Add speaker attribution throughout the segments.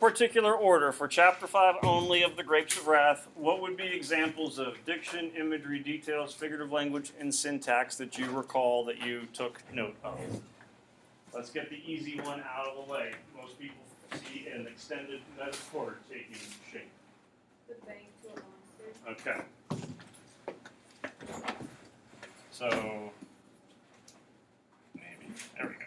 Speaker 1: particular order for chapter 5 only of the Grapes of Wrath, what would be examples of diction, imagery, details, figurative language, and syntax that you recall that you took note of? Let's get the easy one out of the way. Most people see an extended metaphor taking shape.
Speaker 2: The bank to a monster.
Speaker 1: Okay. So, maybe, there we go.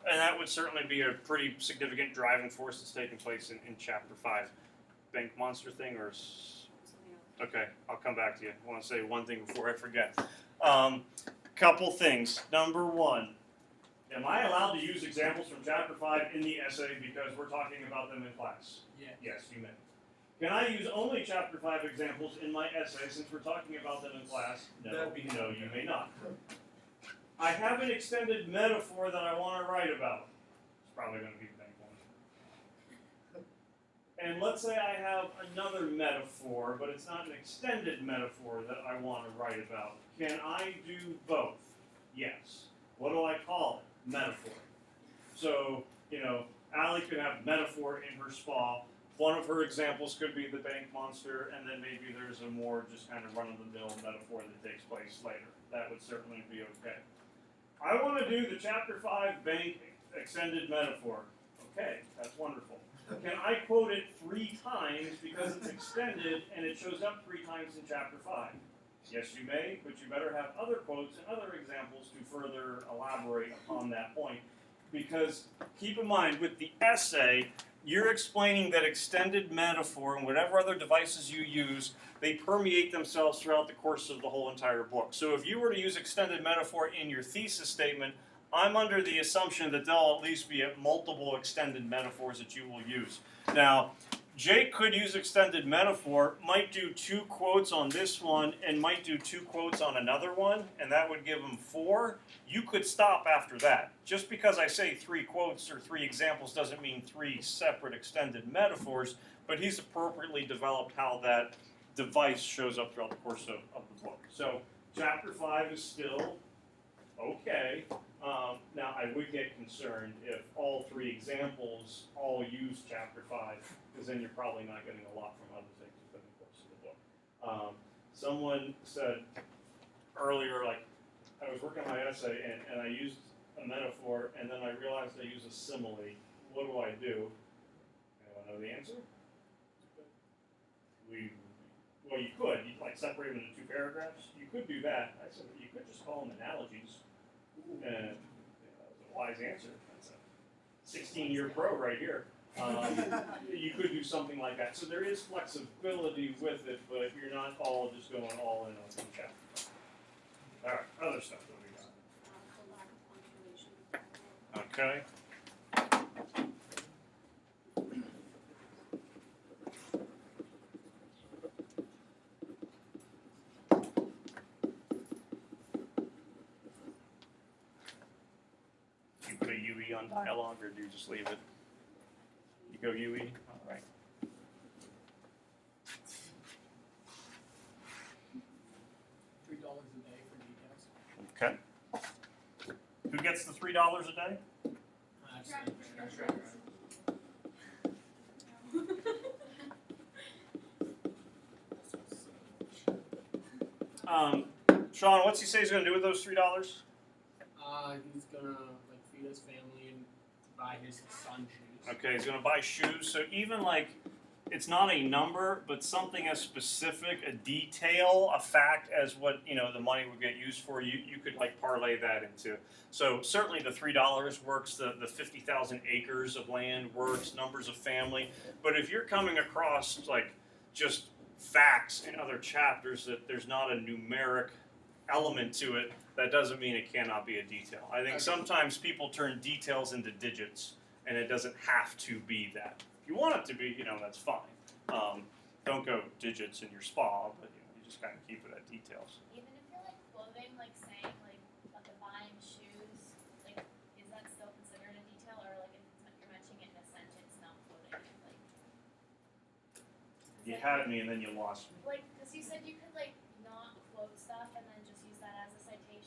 Speaker 1: And that would certainly be a pretty significant driving force that's taking place in chapter 5. Bank monster thing or... Okay, I'll come back to you. I want to say one thing before I forget. Couple things. Number one, am I allowed to use examples from chapter 5 in the essay because we're talking about them in class?
Speaker 3: Yeah.
Speaker 1: Yes, you may. Can I use only chapter 5 examples in my essay since we're talking about them in class? No, no, you may not. I have an extended metaphor that I want to write about. It's probably going to be the bank one. And let's say I have another metaphor, but it's not an extended metaphor that I want to write about. Can I do both? Yes. What do I call it? Metaphor. So, Allie could have metaphor in her spa. One of her examples could be the bank monster, and then maybe there's a more just kind of run-of-the-mill metaphor that takes place later. That would certainly be okay. I want to do the chapter 5 bank extended metaphor. Okay, that's wonderful. Can I quote it 3 times because it's extended and it shows up 3 times in chapter 5? Yes, you may, but you better have other quotes and other examples to further elaborate upon that point. Because keep in mind, with the essay, you're explaining that extended metaphor and whatever other devices you use, they permeate themselves throughout the course of the whole entire book. So if you were to use extended metaphor in your thesis statement, I'm under the assumption that there'll at least be multiple extended metaphors that you will use. Now, Jake could use extended metaphor, might do 2 quotes on this one, and might do 2 quotes on another one, and that would give him 4. You could stop after that. Just because I say 3 quotes or 3 examples doesn't mean 3 separate extended metaphors, but he's appropriately developed how that device shows up throughout the course of the book. So chapter 5 is still okay. Now I would get concerned if all 3 examples all use chapter 5, because then you're probably not getting a lot from other things within the course of the book. Someone said earlier, like, I was working on my essay and I used a metaphor and then I realized I used a simile. What do I do? Anyone know the answer? Well, you could. You'd like separate them into 2 paragraphs. You could do that. I said you could just call them analogies. And that was a wise answer. That's a 16-year pro right here. You could do something like that. So there is flexibility with it, but you're not all just going all in on one chapter. All right, other stuff that we got. Okay. You put a UE on dialogue, or do you just leave it? You go UE? All right.
Speaker 3: $3 a day for details.
Speaker 1: Okay. Who gets the $3 a day?
Speaker 3: That's right.
Speaker 1: Sean, what's he say he's going to do with those $3?
Speaker 3: He's gonna feed his family and buy his son shoes.
Speaker 1: Okay, he's going to buy shoes. So even it's not a number, but something as specific, a detail, a fact as what the money would get used for. You could parlay that into. So certainly the $3 works. The 50,000 acres of land works. Numbers of family. But if you're coming across just facts in other chapters that there's not a numeric element to it, that doesn't mean it cannot be a detail. I think sometimes people turn details into digits, and it doesn't have to be that. If you want it to be, that's fine. Don't go digits in your spa, but you just kind of keep it at details.
Speaker 4: Even if you're clothing, saying buying shoes, is that still considered a detail, or if you're mentioning it in a sentence, not quoting it?
Speaker 1: You had me and then you lost me.
Speaker 4: Because you said you could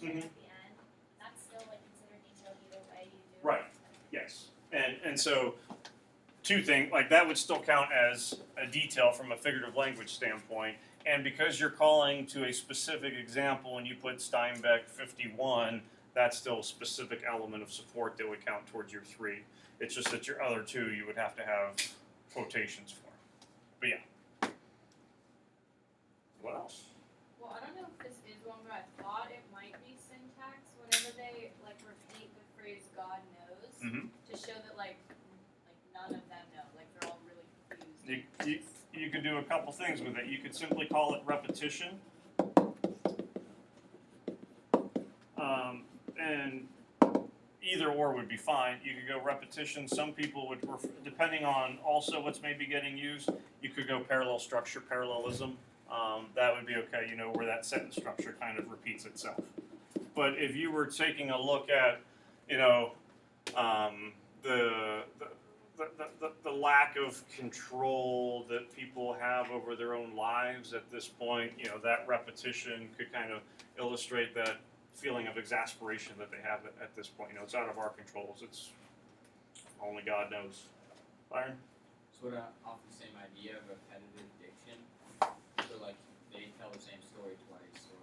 Speaker 4: section
Speaker 1: Mhm.
Speaker 4: at the end, that's still like considered detail either way you do it.
Speaker 1: Right. Yes. And so, two things, like that would still count as a detail from a figurative language standpoint. And because you're calling to a specific example and you put Steinbeck 51, that's still a specific element of support that would count towards your 3. It's just that your other 2 you would have to have quotations for. But yeah. What else?
Speaker 2: Well, I don't know if this is one, but I thought it might be syntax whenever they like repeat the phrase "God knows"
Speaker 1: Mm-hmm.
Speaker 2: to show that like none of them know, like they're all really confused.
Speaker 1: You could do a couple things with it. You could simply call it repetition. And either or would be fine. You could go repetition. Some people would, depending on also what's maybe getting used, you could go parallel structure, parallelism. That would be okay, you know, where that sentence structure kind of repeats itself. But if you were taking a look at, you know, the lack of control that people have over their own lives at this point, you know, that repetition could kind of illustrate that feeling of exasperation that they have at this point. You know, it's out of our controls. It's only God knows. Byron?
Speaker 5: Sort of off the same idea of repetitive diction. So like they tell the same story twice, or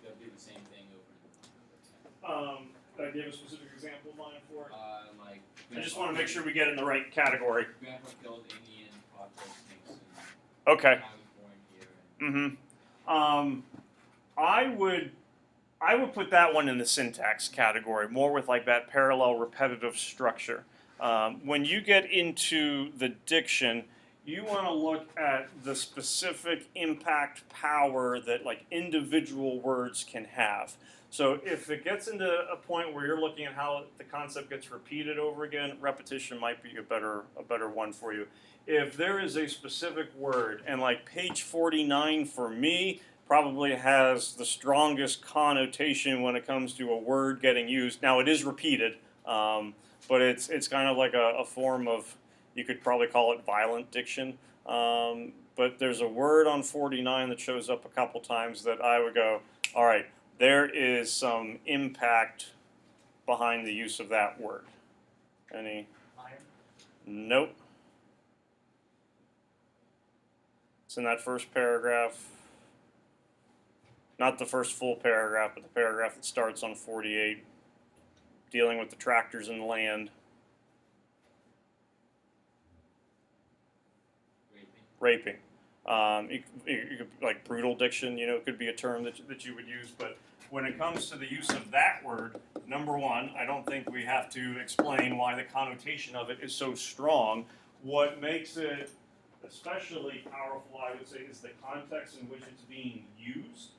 Speaker 5: they'll do the same thing over and over.
Speaker 1: Do you have a specific example in mind for it?
Speaker 5: Like
Speaker 1: I just want to make sure we get in the right category.
Speaker 5: Grandpa killed Indian pothole snakes.
Speaker 1: Okay.
Speaker 5: I was born here.
Speaker 1: I would put that one in the syntax category, more with like that parallel repetitive structure. When you get into the diction, you want to look at the specific impact power that like individual words can have. So if it gets into a point where you're looking at how the concept gets repeated over again, repetition might be a better one for you. If there is a specific word, and like page 49 for me probably has the strongest connotation when it comes to a word getting used. Now it is repeated, but it's kind of like a form of, you could probably call it violent diction. But there's a word on 49 that shows up a couple times that I would go, all right, there is some impact behind the use of that word. Any?
Speaker 3: Iron.
Speaker 1: Nope. It's in that first paragraph. Not the first full paragraph, but the paragraph that starts on 48, dealing with the tractors and the land. Raping. You could, like brutal diction, you know, could be a term that you would use. But when it comes to the use of that word, number one, I don't think we have to explain why the connotation of it is so strong. What makes it especially powerful, I would say, is the context in which it's being used,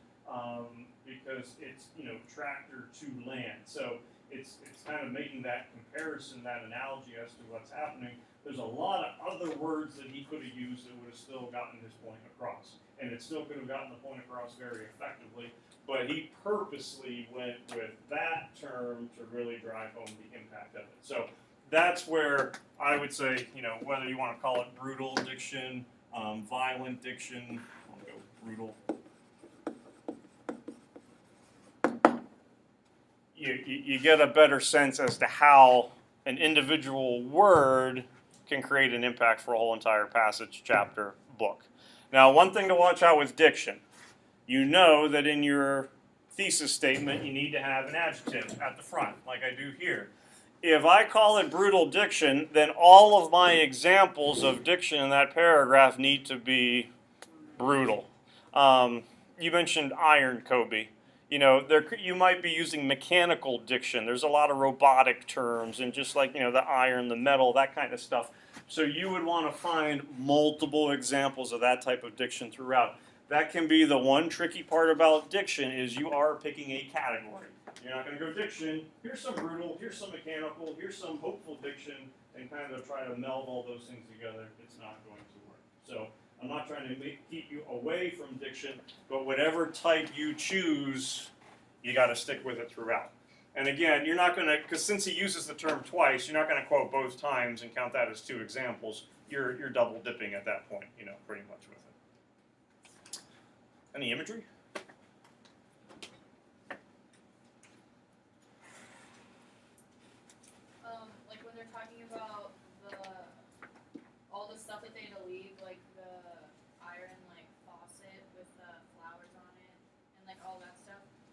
Speaker 1: because it's, you know, tractor to land. So it's kind of making that comparison, that analogy as to what's happening. There's a lot of other words that he could have used that would have still gotten his point across. And it still could have gotten the point across very effectively. But he purposely went with that term to really drive home the impact of it. So that's where I would say, you know, whether you want to call it brutal diction, violent diction, I'll go brutal. You get a better sense as to how an individual word can create an impact for a whole entire passage, chapter, book. Now, one thing to watch out with diction. You know that in your thesis statement you need to have an adjective at the front, like I do here. If I call it brutal diction, then all of my examples of diction in that paragraph need to be brutal. You mentioned iron, Kobe. You know, you might be using mechanical diction. There's a lot of robotic terms and just like, you know, the iron, the metal, that kind of stuff. So you would want to find multiple examples of that type of diction throughout. That can be the one tricky part about diction is you are picking a category. You're not going to go diction, here's some brutal, here's some mechanical, here's some hopeful diction, and kind of try to meld all those things together. It's not going to work. So I'm not trying to keep you away from diction, but whatever type you choose, you got to stick with it throughout. And again, you're not going to, because since he uses the term twice, you're not going to quote both times and count that as 2 examples. You're double dipping at that point, you know, pretty much with it. Any imagery?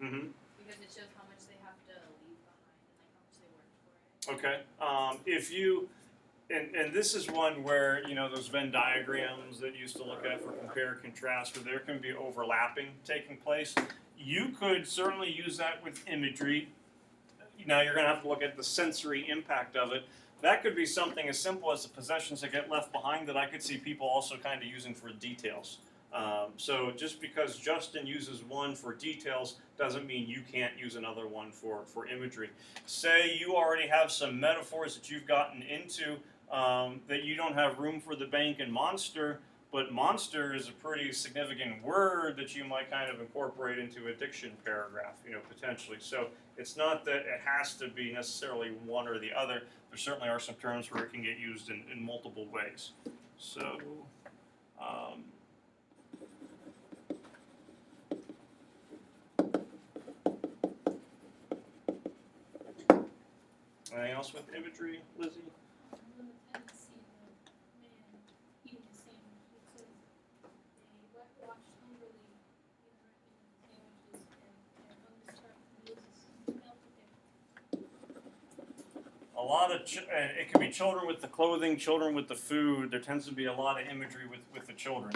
Speaker 1: Mm-hmm.
Speaker 2: because it shows how much they have to leave behind and like how much they worked for it.
Speaker 1: Okay. If you and this is one where those Venn diagrams that you used to look at for compare and contrast, where there can be overlapping taking place. You could certainly use that with imagery. Now you're going to have to look at the sensory impact of it. That could be something as simple as the possessions that get left behind that I could see people also kind of using for details. So just because Justin uses one for details doesn't mean you can't use another one for imagery. Say you already have some metaphors that you've gotten into that you don't have room for the bank and monster, but monster is a pretty significant word that you might kind of incorporate into a diction paragraph, potentially. So it's not that it has to be necessarily one or the other. There certainly are some terms where it can get used in multiple ways. So, anything else with imagery, Lizzie? A lot of, and it can be children with the clothing, children with the food. There tends to be a lot of imagery with the children.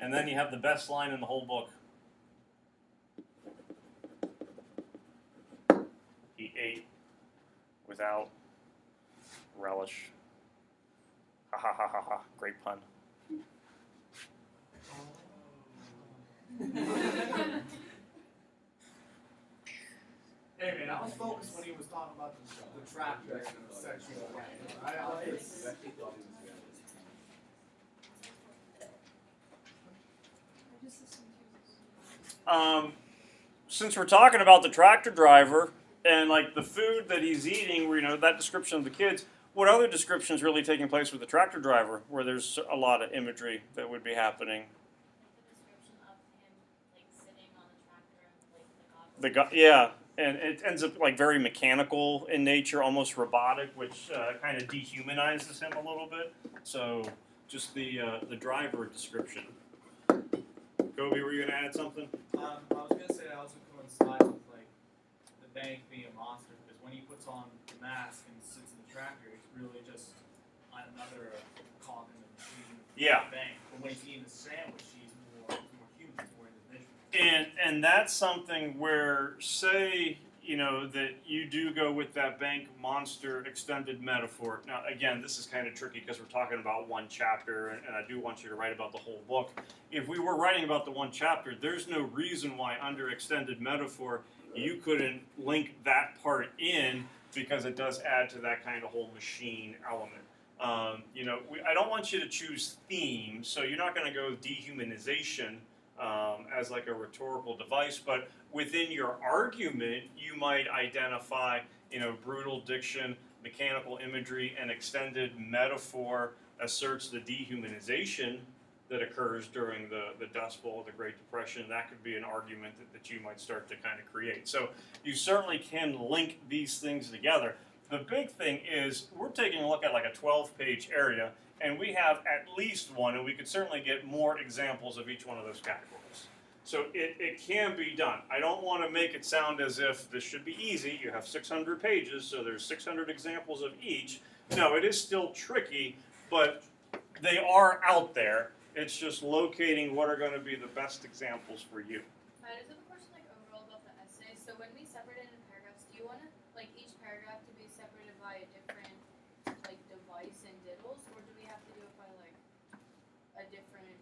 Speaker 1: And then you have the best line in the whole book. He ate without relish. Ha ha ha ha ha. Great pun.
Speaker 3: Hey man, I was focused when he was talking about the tractor and the sexual way.
Speaker 1: Since we're talking about the tractor driver and like the food that he's eating, where that description of the kids, what other descriptions really taking place with the tractor driver where there's a lot of imagery that would be happening? Yeah, and it ends up like very mechanical in nature, almost robotic, which kind of dehumanizes him a little bit. So just the driver description. Kobe, were you gonna add something?
Speaker 6: I was gonna say that also coincides with like the bank being a monster, because when he puts on the mask and sits in the tractor, it's really just another cog in the machine.
Speaker 1: Yeah.
Speaker 6: The bank. But when he's eating the sandwich, he's more human, he's more individual.
Speaker 1: And that's something where, say, that you do go with that bank monster extended metaphor. Now, again, this is kind of tricky because we're talking about one chapter, and I do want you to write about the whole book. If we were writing about the one chapter, there's no reason why under extended metaphor you couldn't link that part in, because it does add to that kind of whole machine element. I don't want you to choose theme, so you're not going to go dehumanization as like a rhetorical device, but within your argument, you might identify, brutal diction, mechanical imagery, and extended metaphor asserts the dehumanization that occurs during the Dust Bowl, the Great Depression. That could be an argument that you might start to kind of create. So you certainly can link these things together. The big thing is we're taking a look at like a 12-page area, and we have at least one, and we could certainly get more examples of each one of those categories. So it can be done. I don't want to make it sound as if this should be easy. You have 600 pages, so there's 600 examples of each. No, it is still tricky, but they are out there. It's just locating what are going to be the best examples for you.
Speaker 2: I just have a question overall about the essay. So when we separate it in paragraphs, do you want each paragraph to be separated by a different device and diddles, or do we have to do it by a different?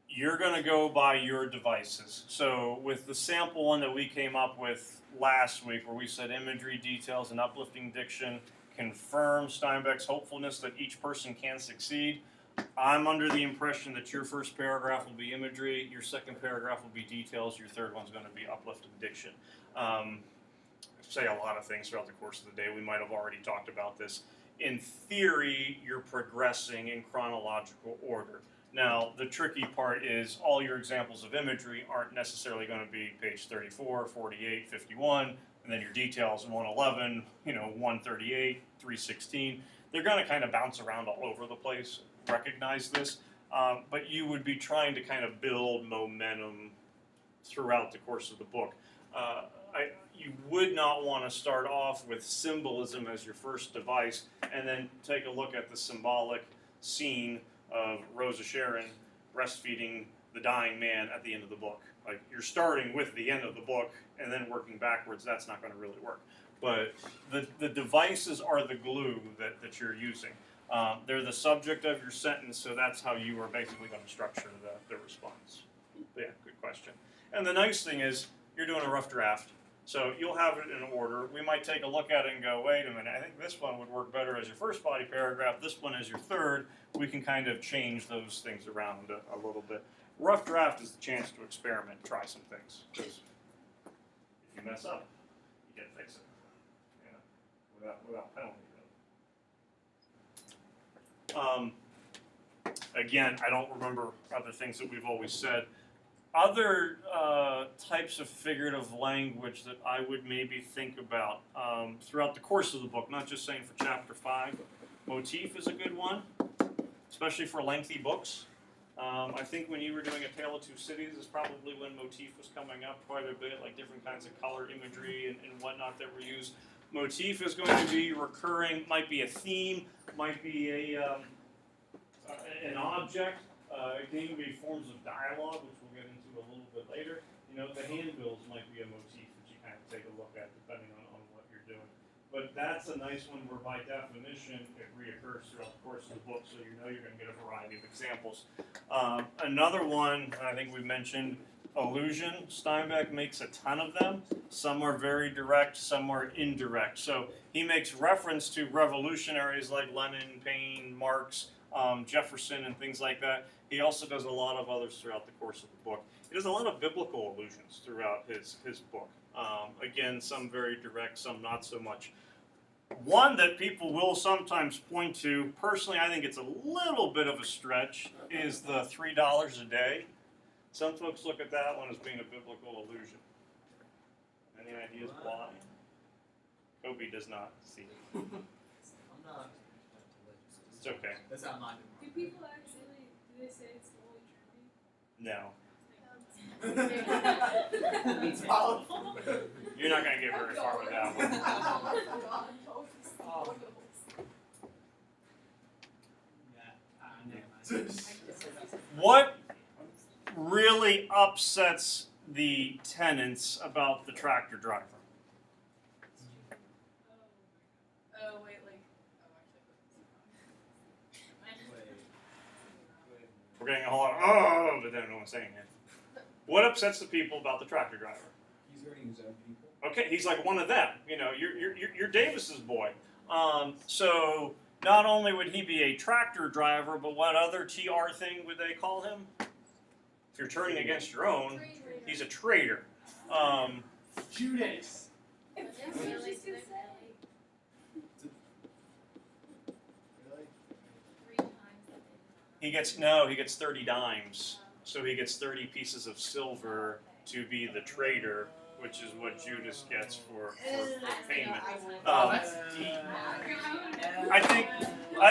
Speaker 1: You're going to go by your devices. So with the sample one that we came up with last week, where we said imagery, details, and uplifting diction confirm Steinbeck's hopefulness that each person can succeed. I'm under the impression that your first paragraph will be imagery, your second paragraph will be details, your third one's going to be uplifting diction. Say a lot of things throughout the course of the day. We might have already talked about this. In theory, you're progressing in chronological order. Now, the tricky part is all your examples of imagery aren't necessarily going to be page 34, 48, 51, and then your details in 111, 138, 316. They're going to kind of bounce around all over the place. Recognize this, but you would be trying to kind of build momentum throughout the course of the book. You would not want to start off with symbolism as your first device and then take a look at the symbolic scene of Rosa Sharon breastfeeding the dying man at the end of the book. Like, you're starting with the end of the book and then working backwards. That's not going to really work. But the devices are the glue that you're using. They're the subject of your sentence, so that's how you are basically going to structure the response. But yeah, good question. And the nice thing is, you're doing a rough draft, so you'll have it in order. We might take a look at it and go, wait a minute, I think this one would work better as your first body paragraph, this one as your third. We can kind of change those things around a little bit. Rough draft is the chance to experiment, try some things, because if you mess up, you get to fix it, you know, without penalty. Again, I don't remember other things that we've always said. Other types of figurative language that I would maybe think about throughout the course of the book, not just saying for chapter 5. Motif is a good one, especially for lengthy books. I think when you were doing A Tale of Two Cities is probably when motif was coming up quite a bit, like different kinds of color imagery and whatnot that were used. Motif is going to be recurring, might be a theme, might be an object. It can even be forms of dialogue, which we'll get into a little bit later. You know, the handbills might be a motif that you kind of take a look at depending on what you're doing. But that's a nice one where by definition it reoccurs throughout the course of the book, so you know you're going to get a variety of examples. Another one I think we mentioned, allusion. Steinbeck makes a ton of them. Some are very direct, some are indirect. So he makes reference to revolutionaries like Lenin, Paine, Marx, Jefferson, and things like that. He also does a lot of others throughout the course of the book. He does a lot of biblical allusions throughout his book. Again, some very direct, some not so much. One that people will sometimes point to, personally I think it's a little bit of a stretch, is the $3 a day. Some folks look at that one as being a biblical allusion. Any ideas why? Kobe does not see it.
Speaker 6: I'm not.
Speaker 1: It's okay.
Speaker 6: That's not mine.
Speaker 7: Do people actually, do they say it's the Holy Trinity?
Speaker 1: No.
Speaker 6: It's powerful.
Speaker 1: You're not going to get very far with that one.
Speaker 3: Never mind.
Speaker 1: What really upsets the tenants about the tractor driver?
Speaker 2: Oh wait, like,
Speaker 1: We're getting a whole lot of, oh, but then no one's saying it. What upsets the people about the tractor driver?
Speaker 8: He's hurting his own people.
Speaker 1: Okay, he's like one of them. You know, you're Davis's boy. So not only would he be a tractor driver, but what other TR thing would they call him? If you're turning against your own, he's a traitor.
Speaker 3: Judas.
Speaker 4: Really?
Speaker 1: He gets 30 dimes. So he gets 30 pieces of silver to be the traitor, which is what Judas gets for payment. I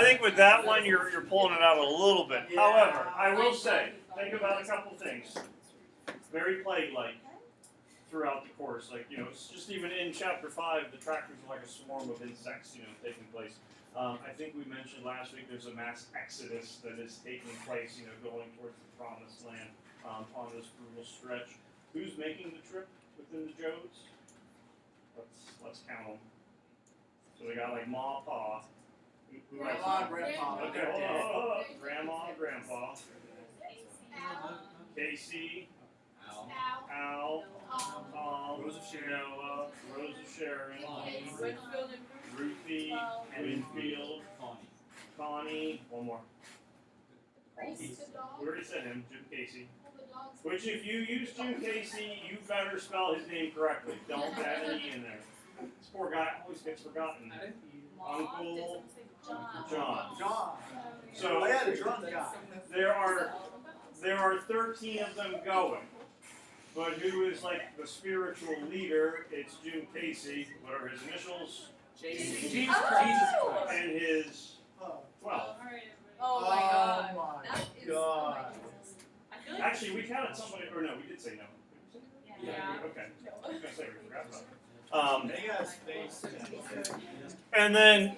Speaker 1: think with that one you're pulling it out a little bit. However, I will say, think about a couple things. Very plague-like throughout the course. Like, you know, it's just even in chapter 5, the tractors are like a swarm of insects, you know, taking place. I think we mentioned last week there's a mass exodus that is taking place, you know, going towards the promised land on this brutal stretch. Who's making the trip within the Jodes? Let's count them. So we got like Ma, Pa. Who
Speaker 3: Grandma, Grandpa.
Speaker 1: Okay, hold on. Grandma, Grandpa. Casey, Al, Tom,
Speaker 6: Rose of Sharon.
Speaker 1: Noah, Rose of Sharon,
Speaker 2: Winfield and
Speaker 1: Ruthie, Winfield, Connie, one more. We already said him, Jim Casey. Which, if you use Jim Casey, you better spell his name correctly. Don't add an E in there. This poor guy always gets forgotten. Uncle John. So
Speaker 6: I had a drunk guy.
Speaker 1: there are 13 of them going. But who is like the spiritual leader? It's Jim Casey. What are his initials?
Speaker 3: Jesus
Speaker 2: Oh!
Speaker 3: Christ.
Speaker 1: And his 12.
Speaker 2: Oh my god.
Speaker 6: Oh my
Speaker 2: That is
Speaker 6: God.
Speaker 2: I feel like
Speaker 1: Actually, we counted somebody, or no, we did say no.
Speaker 3: Yeah.
Speaker 1: Okay. I was gonna say we forgot about it.
Speaker 6: They got a space.
Speaker 1: And then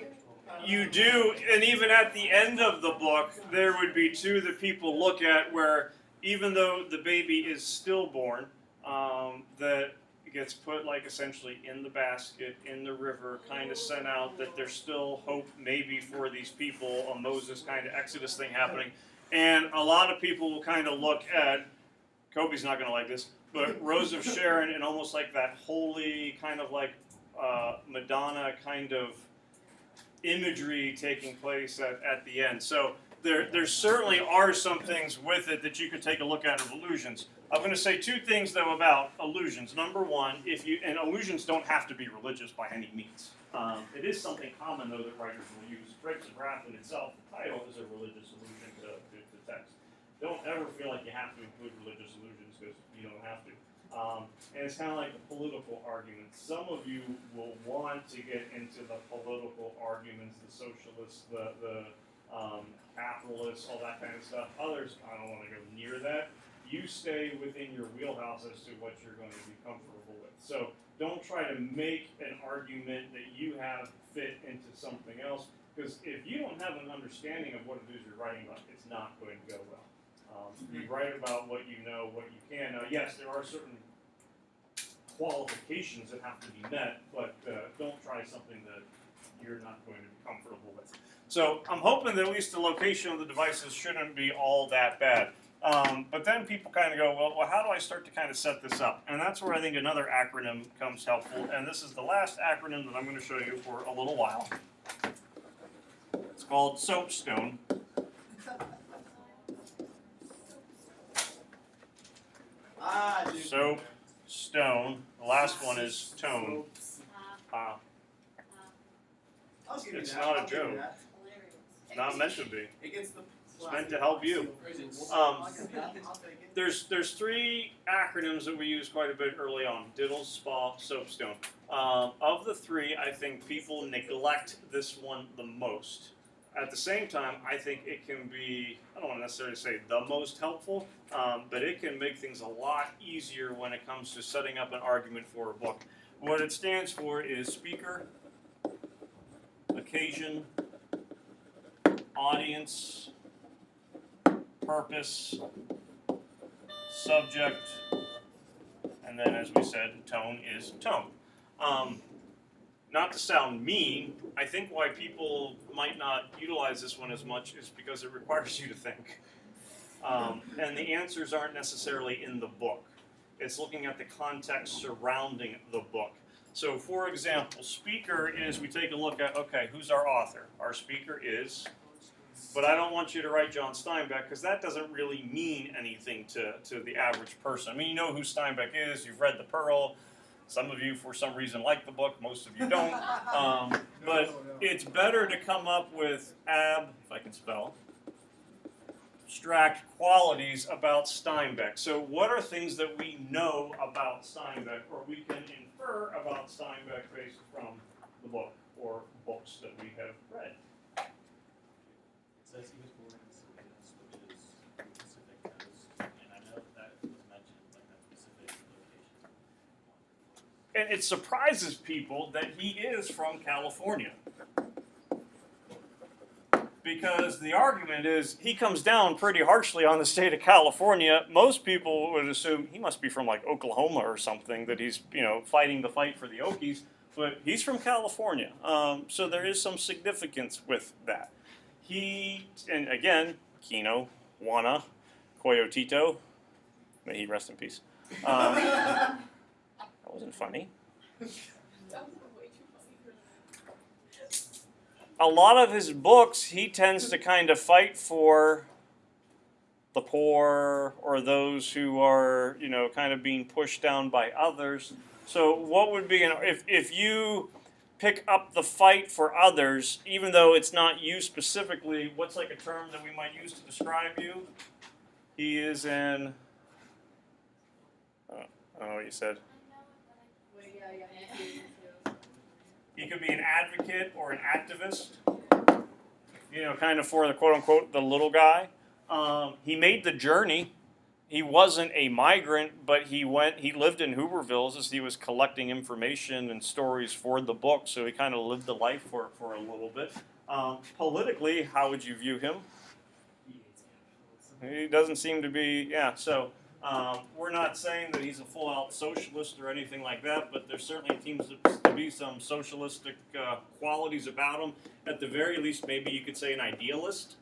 Speaker 1: you do, and even at the end of the book, there would be two that people look at where even though the baby is stillborn, that gets put like essentially in the basket, in the river, kind of sent out that there's still hope maybe for these people, a Moses kind of Exodus thing happening. And a lot of people will kind of look at, Kobe's not going to like this, but Rose of Sharon and almost like that holy kind of like Madonna kind of imagery taking place at the end. So there certainly are some things with it that you could take a look at of illusions. I'm going to say two things though about illusions. Number one, and illusions don't have to be religious by any means. It is something common though that writers will use. Grapes of Wrath in itself, the title is a religious allusion to text. Don't ever feel like you have to include religious allusions because you don't have to. And it's kind of like a political argument. Some of you will want to get into the political arguments, the socialists, the capitalists, all that kind of stuff. Others, I don't want to go near that. You stay within your wheelhouse as to what you're going to be comfortable with. So don't try to make an argument that you have fit into something else, because if you don't have an understanding of what it is you're writing about, it's not going to go well. You write about what you know, what you can. Now, yes, there are certain qualifications that have to be met, but don't try something that you're not going to be comfortable with. So I'm hoping that at least the location of the devices shouldn't be all that bad. But then people kind of go, well, how do I start to kind of set this up? And that's where I think another acronym comes helpful. And this is the last acronym that I'm going to show you for a little while. It's called SOAPstone. Soap, stone. The last one is tone. It's not a joke. It's not meant to be. It's meant to help you. There's three acronyms that we use quite a bit early on: diddle, spa, soapstone. Of the three, I think people neglect this one the most. At the same time, I think it can be, I don't want to necessarily say the most helpful, but it can make things a lot easier when it comes to setting up an argument for a book. What it stands for is speaker, occasion, audience, purpose, subject, and then as we said, tone is tone. Not to sound mean, I think why people might not utilize this one as much is because it requires you to think. And the answers aren't necessarily in the book. It's looking at the context surrounding the book. So for example, speaker is, we take a look at, okay, who's our author? Our speaker is, but I don't want you to write John Steinbeck because that doesn't really mean anything to the average person. I mean, you know who Steinbeck is, you've read The Pearl. Some of you, for some reason, like the book. Most of you don't. But it's better to come up with if I can spell, abstract qualities about Steinbeck. So what are things that we know about Steinbeck, or we can infer about Steinbeck based from the book or books that we have read?
Speaker 9: It says he was born in Salinas, which is the Pacific Coast, and I know that was mentioned, like that specific location.
Speaker 1: And it surprises people that he is from California. Because the argument is he comes down pretty harshly on the state of California. Most people would assume he must be from like Oklahoma or something, that he's fighting the fight for the Okies. But he's from California. So there is some significance with that. And again, Kino, Juana, Coyotito, may he rest in peace. That wasn't funny. A lot of his books, he tends to kind of fight for the poor or those who are, kind of being pushed down by others. So what would be, if you pick up the fight for others, even though it's not you specifically, what's like a term that we might use to describe you? He is an, I don't know what you said. He could be an advocate or an activist, kind of for the quote-unquote the little guy. He made the journey. he wasn't a migrant, but he lived in Hooverville as he was collecting information and stories for the book, so he kind of lived the life for a little bit. Politically, how would you view him? He doesn't seem to be, yeah, so we're not saying that he's a full-out socialist or anything like that, but there certainly seems to be some socialistic qualities about him. At the very least, maybe you could say an idealist.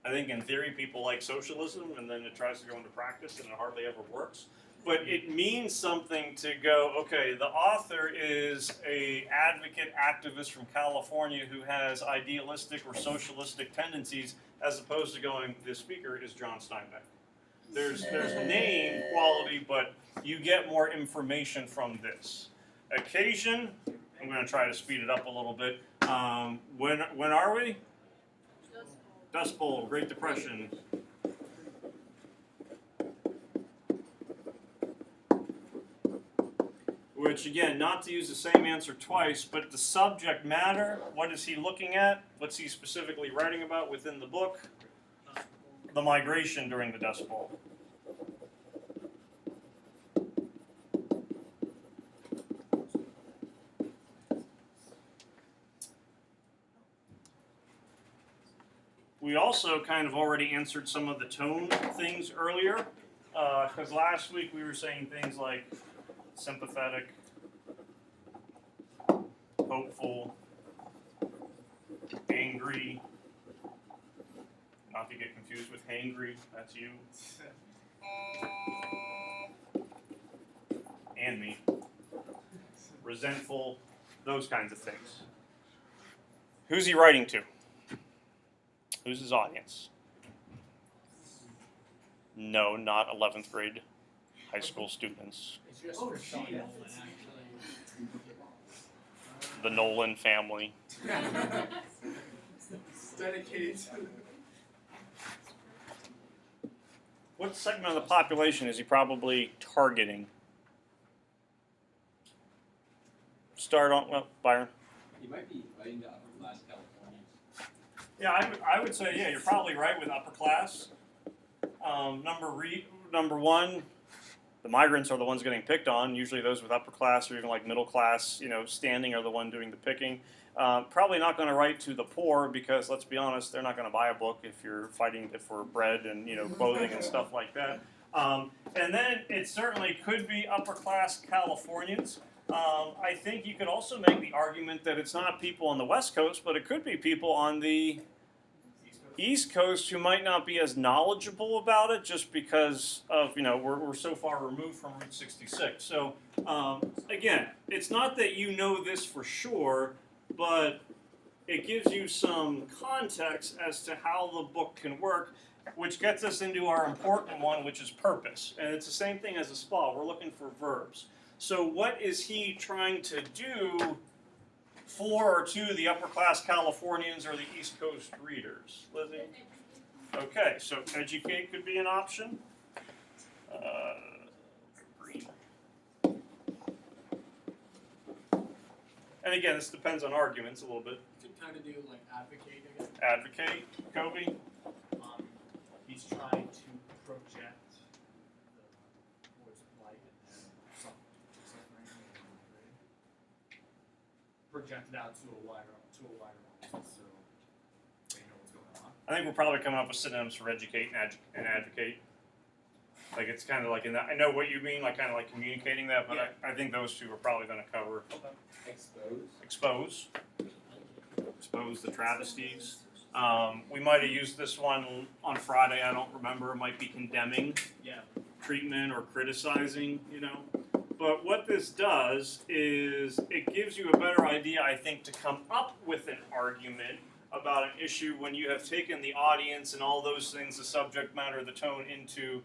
Speaker 1: I think in theory people like socialism, and then it tries to go into practice and it hardly ever works. But it means something to go, okay, the author is a advocate activist from California who has idealistic or socialistic tendencies, as opposed to going, the speaker is John Steinbeck. There's name quality, but you get more information from this. Occasion, I'm going to try to speed it up a little bit. When are we? Dust Bowl, Great Depression. Which, again, not to use the same answer twice, but the subject matter, what is he looking at? What's he specifically writing about within the book? The migration during the Dust Bowl. We also kind of already answered some of the tone things earlier, because last week we were saying things like sympathetic, hopeful, angry, not to get confused with hangry, that's you, and me, resentful, those kinds of things. Who's he writing to? Who's his audience? No, not 11th grade high school students.
Speaker 3: It's just for Sean Nolan, actually.
Speaker 1: The Nolan family.
Speaker 6: It's dedicated to.
Speaker 1: What segment of the population is he probably targeting? Start on, well, Byron.
Speaker 5: You might be writing to upper class Californians.
Speaker 1: Yeah, I would say, yeah, you're probably right with upper class. Number one, the migrants are the ones getting picked on. Usually those with upper class or even like middle class, standing are the one doing the picking. Probably not going to write to the poor because, let's be honest, they're not going to buy a book if you're fighting for bread and clothing and stuff like that. And then it certainly could be upper class Californians. I think you could also make the argument that it's not people on the West Coast, but it could be people on the East Coast who might not be as knowledgeable about it just because of, we're so far removed from Route 66. So, again, it's not that you know this for sure, but it gives you some context as to how the book can work, which gets us into our important one, which is purpose. And it's the same thing as a SPA. We're looking for verbs. So what is he trying to do for or to the upper class Californians or the East Coast readers? Lizzie? Okay, so educate could be an option. Green. And again, this depends on arguments a little bit.
Speaker 3: You could kind of do like advocate again.
Speaker 1: Advocate, Kobe.
Speaker 6: He's trying to project the words of light and suffering, project it out to a wider audience, so they know what's going on.
Speaker 1: I think we're probably coming up with synonyms for educate and advocate. Like it's kind of like in that. I know what you mean, like kind of like communicating that, but
Speaker 6: Yeah.
Speaker 1: I think those two are probably going to cover
Speaker 5: Expose.
Speaker 1: expose the travesties. We might have used this one on Friday. I don't remember. It might be condemning
Speaker 6: Yeah.
Speaker 1: treatment or criticizing. But what this does is it gives you a better idea, I think, to come up with an argument about an issue when you have taken the audience and all those things, the subject matter, the tone, into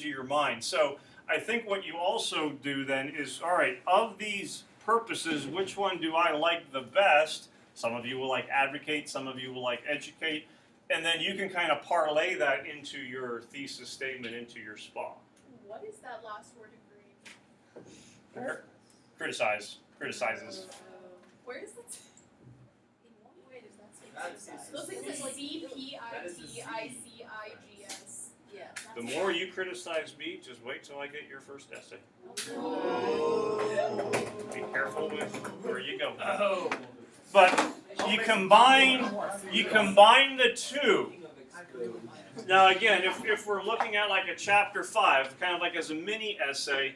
Speaker 1: your mind. So I think what you also do then is, all right, of these purposes, which one do I like the best? Some of you will like advocate, some of you will like educate, and then you can kind of parlay that into your thesis statement, into your SPA.
Speaker 2: What is that last word in green?
Speaker 1: Criticizes.
Speaker 2: Where is that? In what way does that say?
Speaker 6: That's
Speaker 2: Looks like it says like
Speaker 6: that is a
Speaker 2: CPITICIGS.
Speaker 1: The more you criticize me, just wait till I get your first essay. Be careful with where you go.
Speaker 6: Oh.
Speaker 1: But you combine the two. Now again, if we're looking at like a chapter 5, kind of like as a mini essay,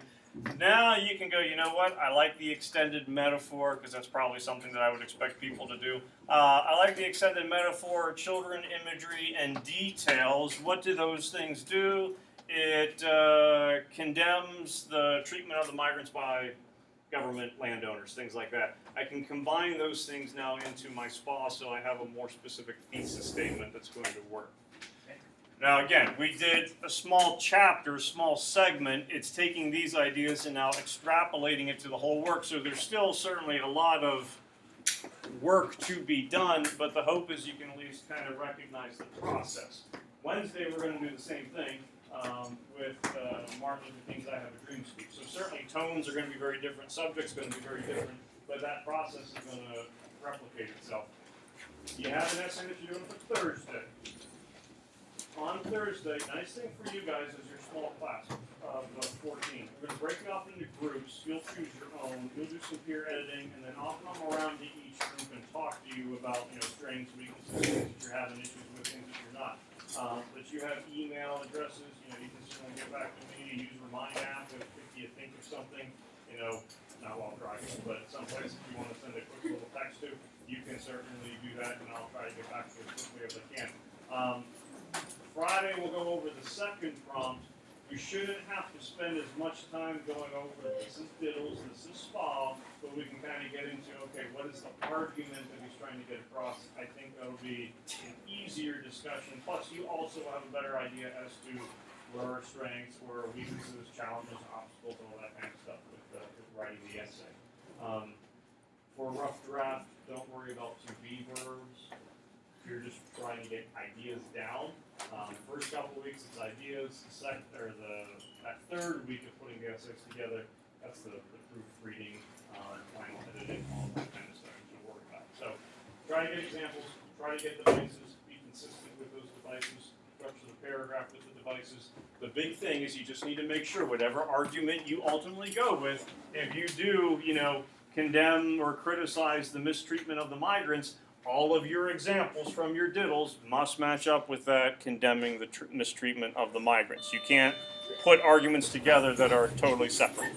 Speaker 1: now you can go, you know what, I like the extended metaphor, because that's probably something that I would expect people to do. I like the extended metaphor, children, imagery, and details. What do those things do? It condemns the treatment of the migrants by government, landowners, things like that. I can combine those things now into my SPA, so I have a more specific thesis statement that's going to work. Now again, we did a small chapter, small segment. It's taking these ideas and now extrapolating it to the whole work. So there's still certainly a lot of work to be done, but the hope is you can at least kind of recognize the process. Wednesday we're going to do the same thing with Martin Luther King's I Have a Dream speech. So certainly tones are going to be very different, subjects are going to be very different, but that process is going to replicate itself. You have an essay that you're doing for Thursday. On Thursday, nice thing for you guys is your small class of 14. We're going to break it off into groups. You'll choose your own. You'll do some peer editing, and then I'll come around to each group and talk to you about, strengths, weaknesses, things that you're having issues with, things that you're not. But you have email addresses. You can certainly get back to me. Use Remind app if you think of something. Not while driving, but someplace if you want to send a quick little text to, you can certainly do that, and I'll try to get back to you as quickly as I can. Friday we'll go over the second prompt. You shouldn't have to spend as much time going over this is diddles, this is SPA, but we can kind of get into, okay, what is the argument that he's trying to get across? I think that'll be an easier discussion. Plus, you also have a better idea as to where our strengths, where our weaknesses, challenges, obstacles, all that kind of stuff with writing the essay. For a rough draft, don't worry about to be verbs. You're just trying to get ideas down. First couple of weeks, it's ideas. That third week of putting the essays together, that's the proofreading, final editing, all that kind of stuff to worry about. So, try to get examples. Try to get devices. Be consistent with those devices. Structure the paragraph with the devices. The big thing is you just need to make sure whatever argument you ultimately go with, if you do, condemn or criticize the mistreatment of the migrants, all of your examples from your diddles must match up with that condemning the mistreatment of the migrants. You can't put arguments together that are totally separate.